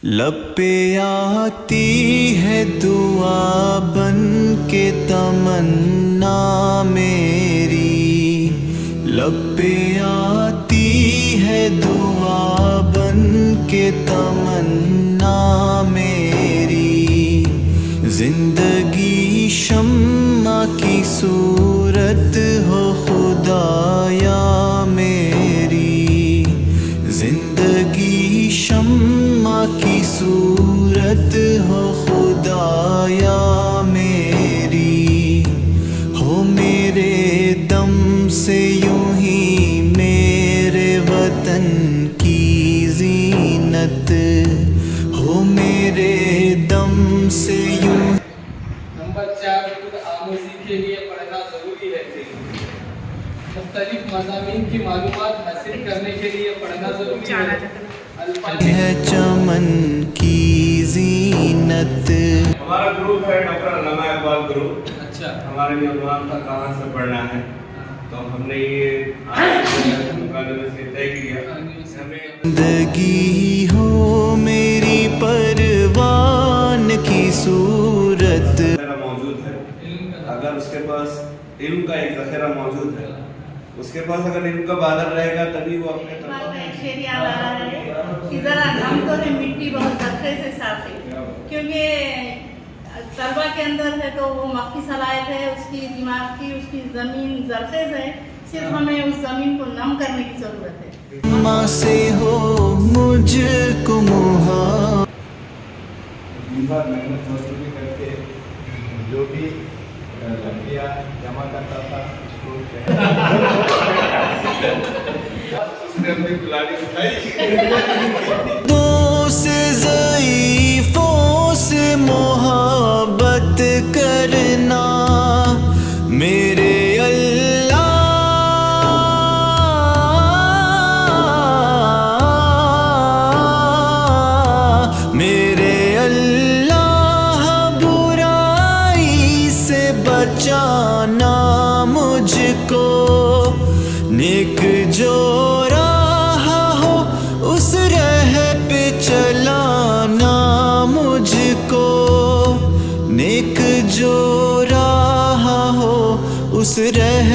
लब पे आती है दुआ बन के तमन्ना मेरी, लब पे आती है दुआ बन के तमन्ना मेरी। जिंदगी शम्मा की सूरत हो खुदाया मेरी, जिंदगी शम्मा की सूरत हो खुदाया मेरी। हो मेरे दम से यूं ही मेरे वतन की जीनत, हो मेरे दम से यूं। नंबर 4, खुद आमोज़ी के लिए पढ़ना ज़रूरी है। मुख्तलिफ मज़ामीन की मालूमात हासिल करने के लिए पढ़ना ज़रूरी है चमन की जीनत। हमारा ग्रुप है डॉक्टर अल्लामा इकबाल ग्रुप। अच्छा, हमारे लिए उन्वान था कहाँ से पढ़ना है, तो हमने ये मुकाबले से तय किया। जिंदगी हो मेरी परवान की सूरत मौजूद है। अगर उसके पास इल्म का एक ज़ख़ीरा मौजूद है, उसके पास अगर इल्म का बादल रहेगा तभी वो अपने शेर याद आ रहा है कि ज़रा हम तो है मिट्टी बहुत जरखे से साफ है, क्योंकि तलबा के अंदर है तो वो मक्खी सलाहियत है, उसकी दिमाग की, उसकी ज़मीन जरखेज़ है, सिर्फ हमें उस ज़मीन को नम करने की ज़रूरत है। माँ से हो मुझको मेहनत मजदूरी करके जो भी लड़कियाँ जमा करता था उसने अपनी गुलाड़ी उठाई। से ज़ईफ़ों से मोहब्बत करना मेरे अल्लाह, मेरे अल्लाह बुराई से बचाना मुझको। नेक जो राह हो उस राह पे चलाना मुझको, नेक जो राह हो उस राह